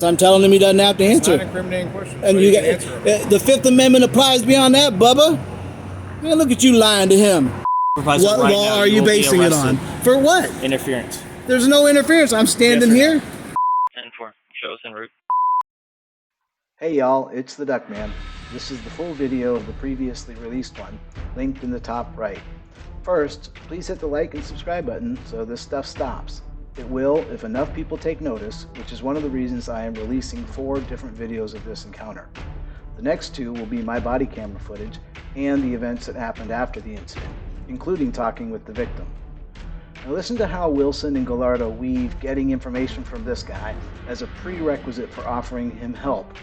I'm telling him he doesn't have to answer. It's not an incriminating question. And so you can got answer it. the Fifth Amendment applies beyond that, Bubba. Man, look at you lying to him. Supervisor, What right law now, are you will be basing it on? arrested. For what? Interference. There's no interference. I'm standing here. 10-4. Show us en route. Hey y'all, it's the Duckman. This is the full video of the previously released one, linked in the top right. First, please hit the like and subscribe button so this stuff stops. It will if enough people take notice, which is one of the reasons I am releasing 4 different videos of this encounter. The next 2 will be my body camera footage and the events that happened after the incident, including talking with the victim. Now listen to how Wilson and Gallardo weave getting information from this guy as a prerequisite for offering him help.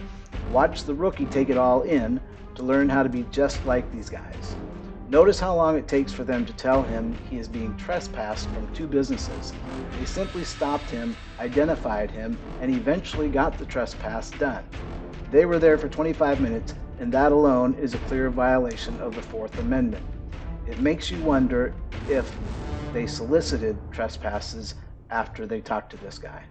Watch the rookie take it all in to learn how to be just like these guys. Notice how long it takes for them to tell him he is being trespassed from 2 businesses. They simply stopped him, identified him, and eventually got the trespass done. They were there for 25 minutes, and that alone is a clear violation of the 4th Amendment. It makes you wonder if they solicited trespasses after they talked to this guy.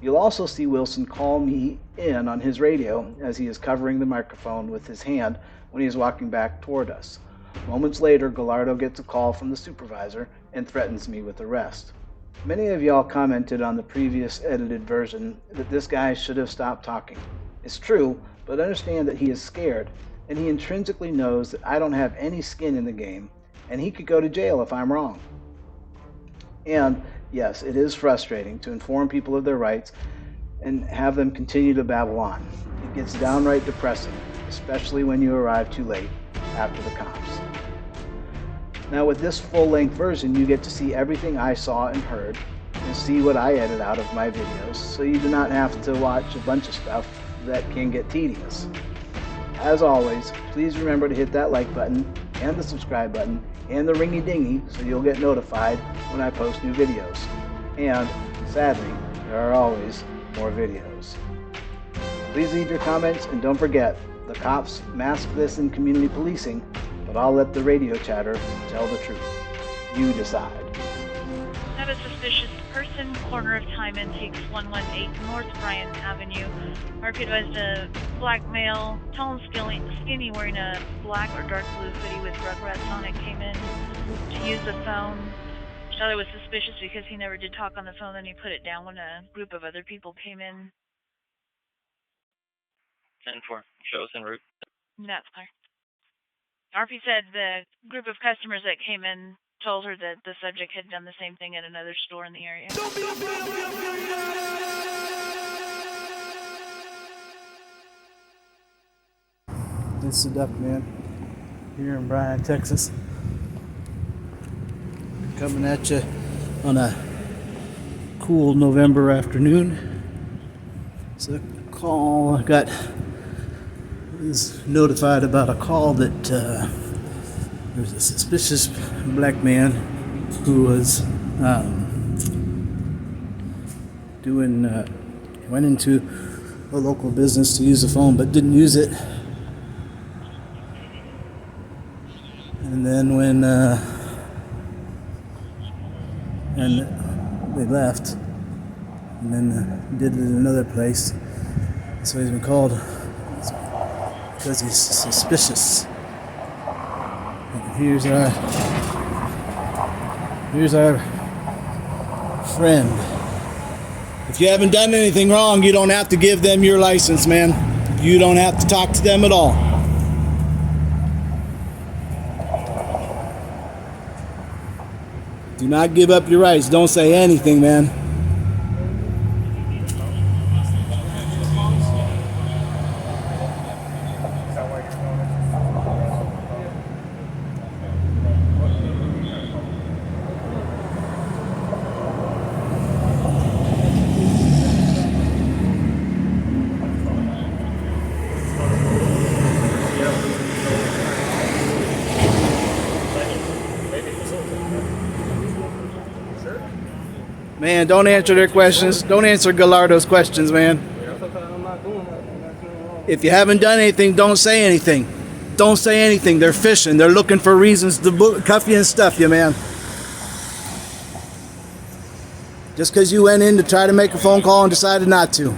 You'll also see Wilson call me in on his radio as he is covering the microphone with his hand when he is walking back toward us. Moments later, Gallardo gets a call from the supervisor and threatens me with arrest. Many of y'all commented on the previous edited version that this guy should have stopped talking. It's true, but understand that he is scared, and he intrinsically knows that I don't have any skin in the game, and he could go to jail if I'm wrong. And yes, it is frustrating to inform people of their rights and have them continue to babble on. It gets downright depressing, especially when you arrive too late after the cops. Now with this full-length version, you get to see everything I saw and heard and see what I edit out of my videos, so you do not have to watch a bunch of stuff that can get tedious. As always, please remember to hit that like button and the subscribe button and the ringy dingy so you'll get notified when I post new videos. And sadly, there are always more videos. Please leave your comments, and don't forget, the cops mask this in community policing, but I'll let the radio chatter tell the truth. You decide. Have a suspicious person, corner of Time Antiques, 118 North Bryan Avenue. RP advised a black male, tall and skinny, wearing a black or dark blue hoodie with Rugrats on it, came in to use the phone. Thought it was suspicious because he never did talk on the phone, then he put it down when a group of other people came in. 10-4. Show us en route. That's clear. RP said the group of customers that came in told her that the subject had done the same thing at another store in the area. It's the Duckman here in Bryan, Texas. Coming at you on a cool November afternoon. It's a call I was notified about a call that there's a suspicious black man who was went into a local business to use the phone but didn't use it. And then when and they left, and then did it at another place. So he's been called because he's suspicious. And here's our friend. If you haven't done anything wrong, you don't have to give them your license, man. You don't have to talk to them at all. Do not give up your rights. Don't say anything, man. Man, don't answer their questions. Don't answer Gallardo's questions, man. If you haven't done anything, don't say anything. Don't say anything. They're fishing. They're looking for reasons to cuff you and stuff you, man. Just because you went in to try to make a phone call and decided not to.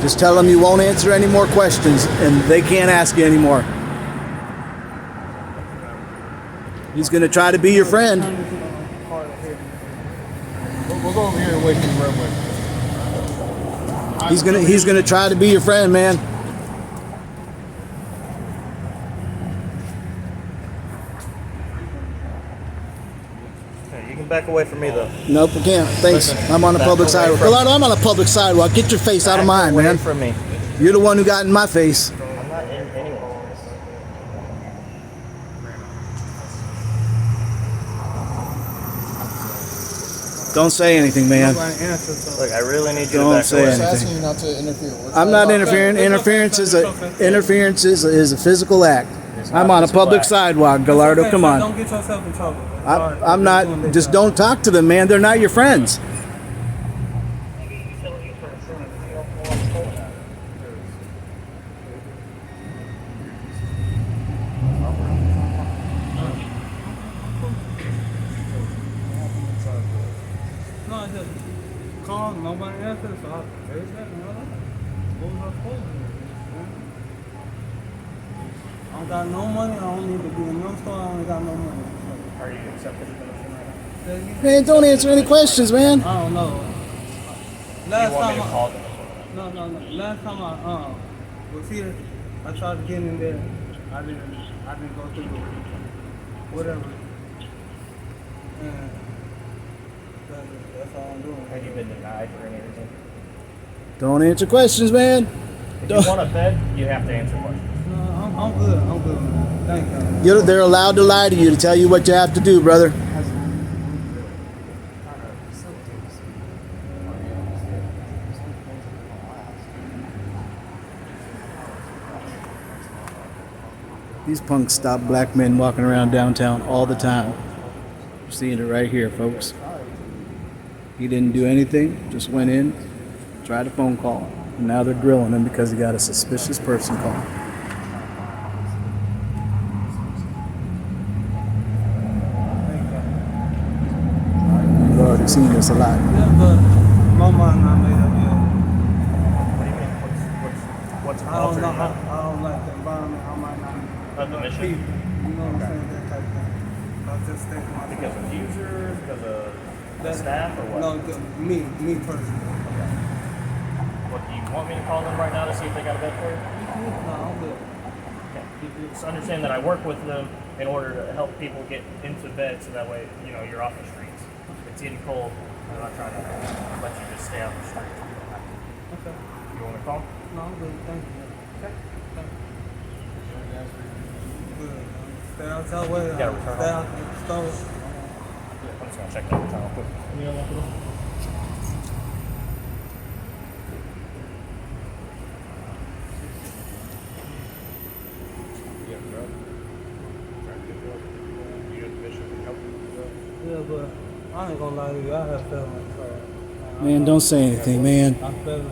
Just tell them you won't answer any more questions and they can't ask you anymore. He's going to try to be your friend. We'll go over here and wait for the roadway. He's gonna try to be your friend, man. Okay, you can back away from me though. Nope, we can't. Thanks. I'm on a public sidewalk. Gallardo, I'm on a public sidewalk. Get your face out of mine, man. From me. You're the one who got in my face. I'm not in anyone. Don't say anything, man. Look, I really need you Don't to back say away. anything. Asking you not to interfere. I'm not interfering. Interference is a physical act. I'm on a public sidewalk, Gallardo. Come on. Don't get yourself in trouble. I'm not. Just don't talk to them, man. They're not your friends. No, I just called. Nobody answered, so I raised that and all that. What was I supposed to do? I don't got no money. I don't need to be in no store. I only got no money. Are you accepted in the machine right now? Man, don't answer any questions, man. I don't know. You Last want me time to call them? no. Last time I was here, I tried to get in there. I didn't go through the whatever. And that's all I'm doing. Have you been denied or anything? Don't answer questions, man. If you want a bed, you have to answer questions. No, I'm good. I'm good. Thank you. They're allowed to lie to you to tell you what you have to do, brother. These punks stop black men walking around downtown all the time. You're seeing it right here, folks. He didn't do anything, just went in, tried a phone call, and now they're grilling him because he got a suspicious person call. You've already seen this a lot. Yeah, but my mind not made up yet. What do you mean? What's I don't altering know. you now? I don't like the environment. I might not. Of the mission? People, you know what I'm saying? That type of thing. I just think myself. Because of users, because of the That- staff, or what? No, me personally. What, do you want me to call them right now to see if they got a bed for you? No, I'm good. Okay. Just understand that I work with them in order to help people get into bed so that way, you know, you're off the streets. It's getting cold. I'm not trying to let you just stay off the streets. Okay. You want me to call? No, I'm good. Thank you. Okay. Good. Stay out your way. You gotta return Stay home. out the store. I'm just gonna check that return real quick. Yeah, but I ain't gonna lie to you. I have feelings. So, Man, don't say anything, man. I'm feeling.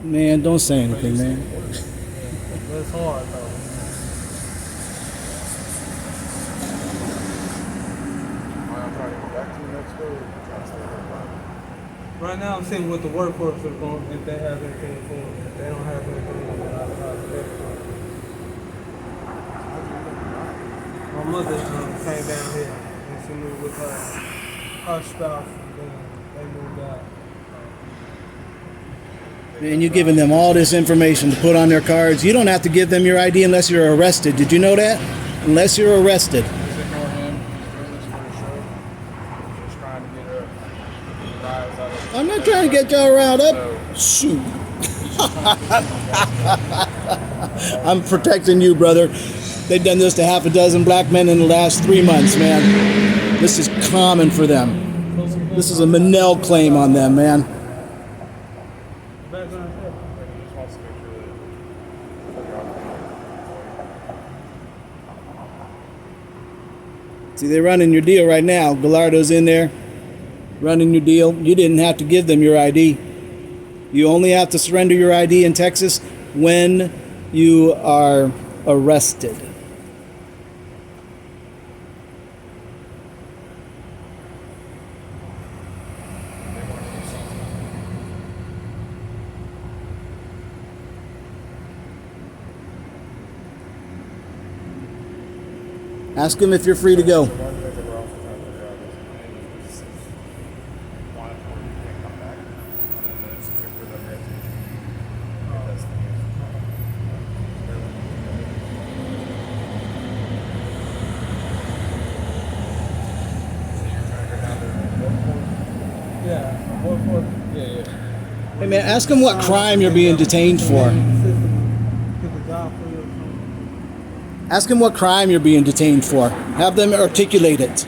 Man, don't say anything, man. It's hard though. I'm trying to get back to you next week. Right now, I'm seeing what the workforce is going. If they have anything for me, if they don't have anything, then I'll take it. My mother came down here and she moved with her spouse, and then they moved out. And you're giving them all this information to put on their cards. You don't have to give them your ID unless you're arrested. Did you know that? Unless you're arrested. He's ignoring him. He's doing this for the show. He's just trying to get a rise out of I'm not trying to get y'all riled up. Shoot. I'm protecting you, brother. They've done this to half a dozen black men in the last 3 months, man. This is common for them. This is a Manel claim on them, man. Back on the He just wants to make sure that See, they're running your deal right now. Gallardo's in there. running your deal, you didn't have to give them your ID. You only have to surrender your ID in Texas when you are arrested. Ask him if you're free to go. One thing that we're also trying to figure out is why you can't come back, and then it's for the orientation. That's the case. So you're trying to go down there. Yeah, what for? Yeah. Hey man, ask him what crime you're being detained for. Pick a job for you or something. Ask him what crime you're being detained for. Have them articulate it.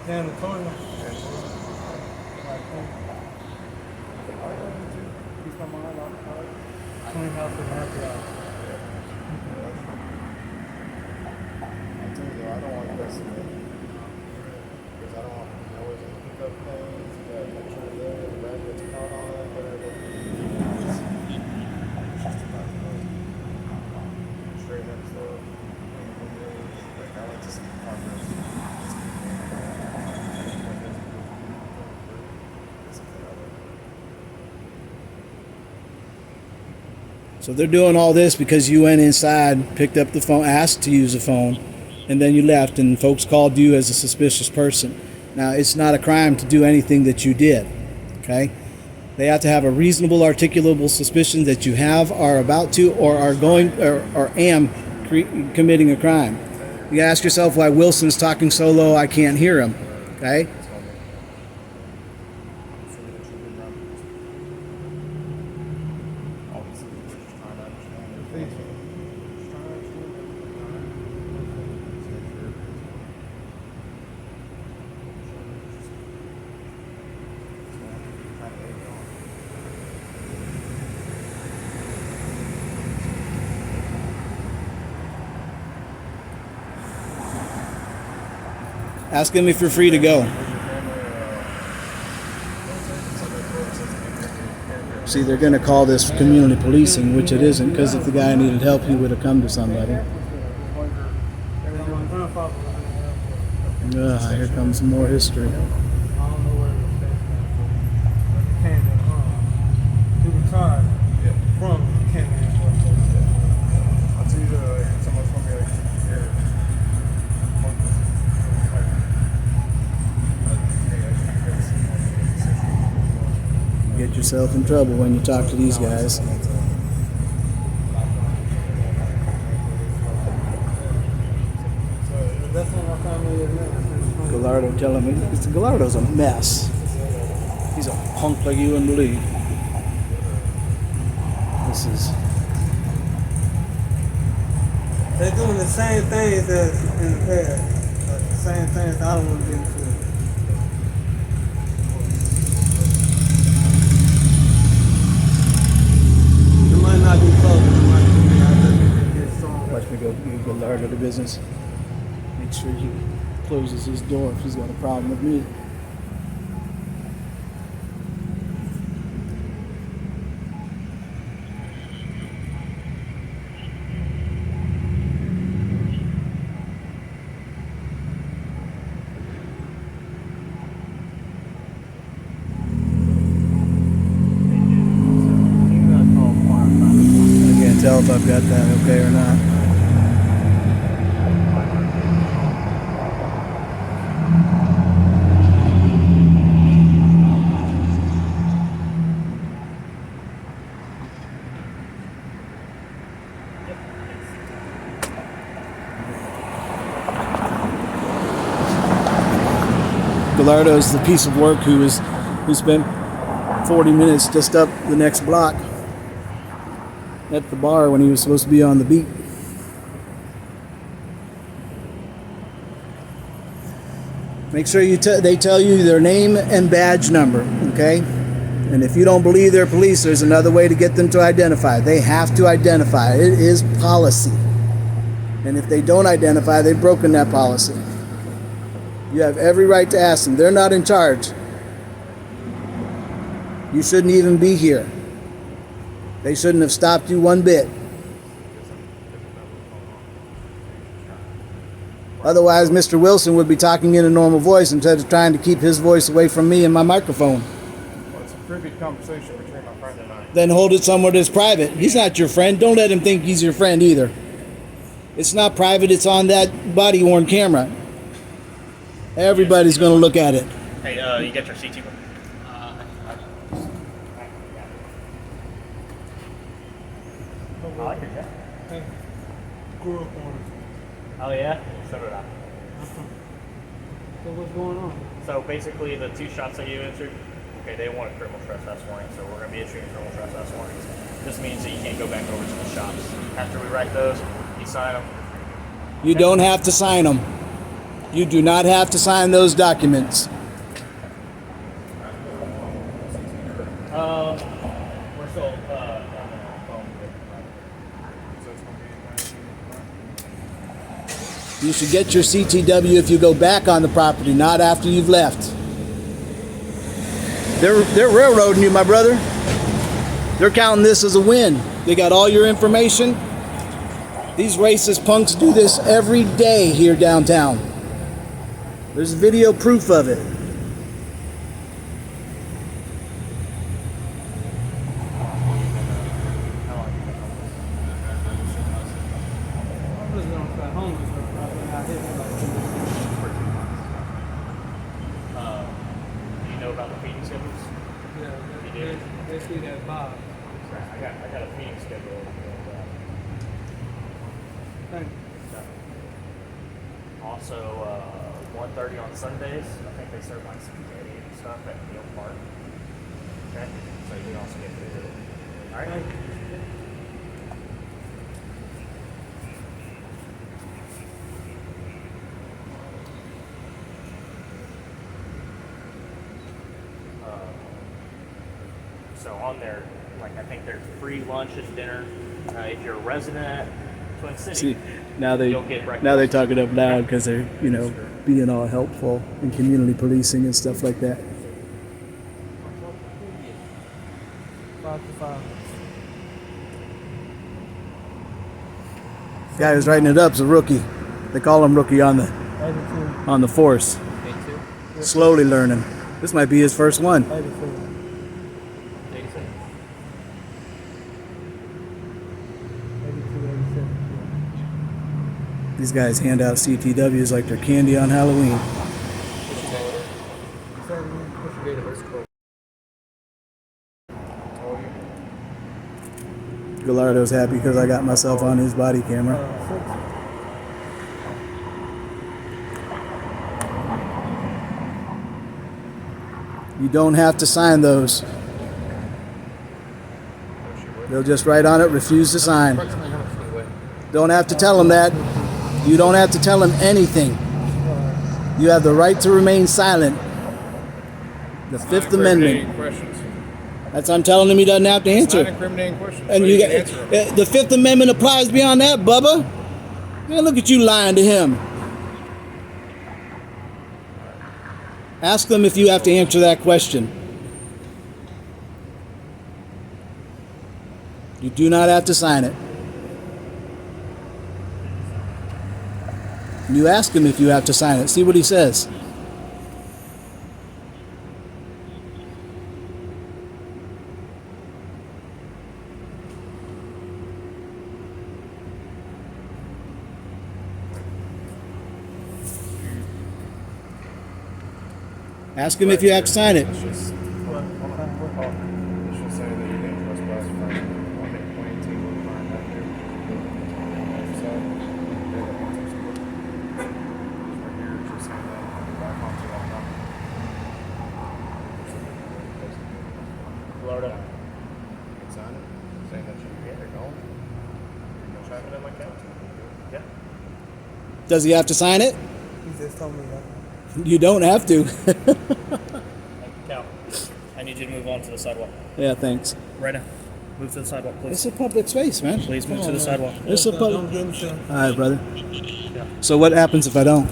Janitorial. Clean house and happy hour. I'm telling you, I don't want to mess with it. Because I don't want to always pick up things, you got to make sure they're the rabbits and all that, whatever. It's just about straight up stuff. Like, I like to see progress. So they're doing all this because you went inside, picked up the phone, asked to use the phone, and then you left, and folks called you as a suspicious person. Now, it's not a crime to do anything that you did, okay? They have to have a reasonable, articulable suspicion that you have, are about to, or are going, or am committing a crime. You ask yourself why Wilson's talking so low I can't hear him, okay? Ask him if you're free to go. See, they're going to call this community policing, which it isn't, because if the guy needed help, he would have come to somebody. Here comes some more history. I don't know where the station is. He retired from Canada. I'll tell you that someone's going to be like, here. Get yourself in trouble when you talk to these guys. Gallardo telling me, Gallardo's a mess. He's a punk like you wouldn't believe. This is... They're doing the same things as in the past. Like the same things I don't want to get into. It might not be close, it might be I just get strong. Watch me go give Gallardo the business. Make sure he closes his door if he's got a problem with me. I can't tell if I've got that okay or not. Gallardo's the piece of work who spent 40 minutes just up the next block at the bar when he was supposed to be on the beat. Make sure they tell you their name and badge number, okay? And if you don't believe they're police, there's another way to get them to identify. They have to identify. It is policy. And if they don't identify, they've broken that policy. You have every right to ask them. They're not in charge. You shouldn't even be here. They shouldn't have stopped you one bit. Otherwise, Mr. Wilson would be talking in a normal voice instead of trying to keep his voice away from me and my microphone. Well, it's a private conversation between my friend and I. Then hold it somewhere that's private. He's not your friend. Don't let him think he's your friend either. It's not private. It's on that body-worn camera. Everybody's going to look at it. Hey, you got your CT book? I like it, yeah. Hey, grew up on it. Oh, yeah? So did I. So what's going on? So basically, the 2 shots that you answered, okay, they want a criminal trespass warning, so we're going to be issuing criminal trespass warnings. This means that you can't go back over to the shops. After we write those, you sign them. You don't have to sign them. You do not have to sign those documents. We're still on the phone with You should get your CTW if you go back on the property, not after you've left. They're railroading you, my brother. They're counting this as a win. They got all your information. These racist punks do this every day here downtown. There's video proof of it. I'm just gonna stay homeless. Do you know about the feeding schedules? Yeah, You did? they see that Bob. I got a feeding schedule. Thank you. Also, 1:30 on Sundays. I think they serve like spaghetti and stuff at Neal Park. Okay, so you can also get food. All right. So on there, like I think there's free lunch and dinner. If you're a resident at Twin City, See, now you'll get breakfast. they talk it up loud because they're, being all helpful in community policing and stuff like that. 5 to 5. The guy who's writing it up is a rookie. They call him rookie on the 82. force. Slowly learning. This might be his first one. 84. These guys hand out CTWs like they're candy on Halloween. Gallardo's happy because I got myself on his body camera. You don't have to sign those. They'll just write on it, refuse to sign. Don't have to tell them that. You don't have to tell them anything. You have the right to remain silent. The Fifth Amendment. Questions. That's I'm telling him he doesn't have to answer. Not incriminating questions. And so you can got, answer them. the Fifth Amendment applies beyond that, Bubba. Man, look at you lying to him. Ask them if you have to answer that question. You do not have to sign it. You ask him if you have to sign it. See what he says. Ask him if you have to sign it. Let's just say that you didn't trespass from, I think, 2018 when Bryan got here. So, right here, it's just saying that back onto that property. Florida. You can sign it, saying that you're gone. You're Sign it in my account. Yeah. Does he have to sign it? He just told me that. You don't have to. Cal, I need you to move on to the sidewalk. Yeah, thanks. Right now. Move to the sidewalk, please. It's a public space, man. Please move Come to on, the man. sidewalk. It's a Don't public. get into All right, brother. Yeah. So what happens if I don't?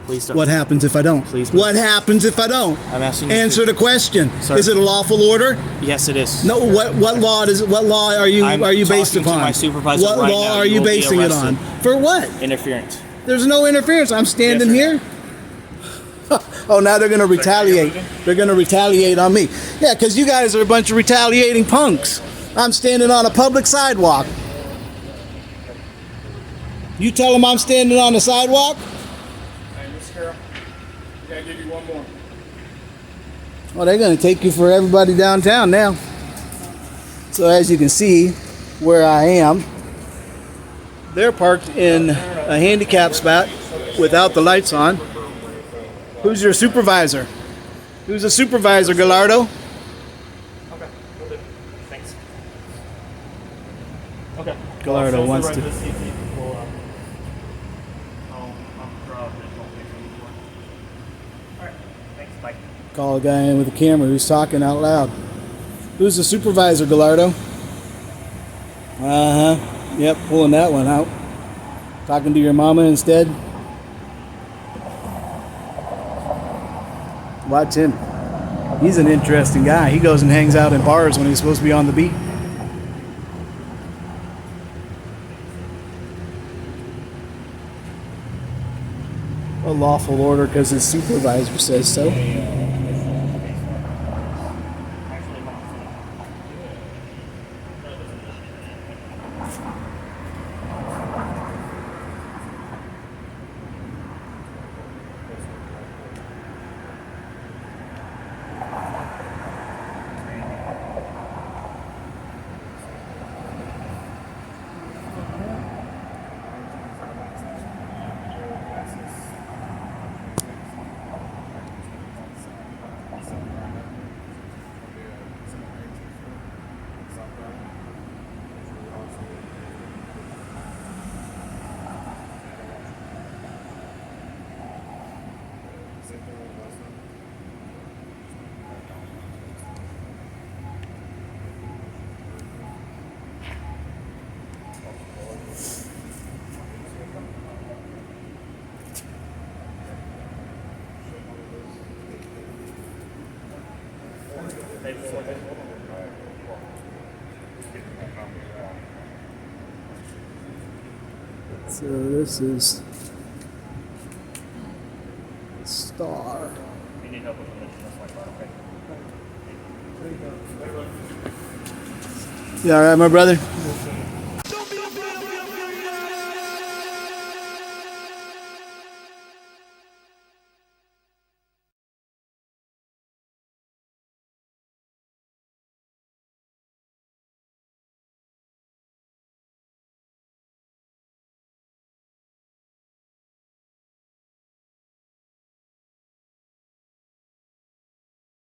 Please don't. What happens if I don't? Please move. What happens if I don't? I'm asking you Answer to. the question. Sir. Is it a lawful order? Yes, it is. No. What law is? What law are you I'm based talking to upon? my supervisor What right law now. are You you will be basing it on? arrested. For what? Interference. There's no interference. I'm standing Yes, here. Oh, now they're gonna retaliate. They're gonna retaliate on me. Yeah, because you guys are a bunch of retaliating punks. I'm standing on a public sidewalk. You tell them I'm standing on the sidewalk? Hey, Miss Carroll, we gotta give you one more. Well, they're gonna take you for everybody downtown now. So as you can see where I am, they're parked in a handicap spot without the lights on. Who's your supervisor? Who's the supervisor, Gallardo? Okay. Will do. Thanks. Okay. Gallardo Well, wants right to- this easy. We'll, I'll draw up this whole thing for you. All right. Thanks. Bye. Call a guy in with a camera who's talking out loud. Who's the supervisor, Gallardo? Uh-huh. Yep, pulling that one out. Talking to your mama instead? Watch him. He's an interesting guy. He goes and hangs out in bars when he's supposed to be on the beat. A lawful order because his supervisor says so. So this is Star. If you need help with the mission, that's my part, okay? You all right, my brother?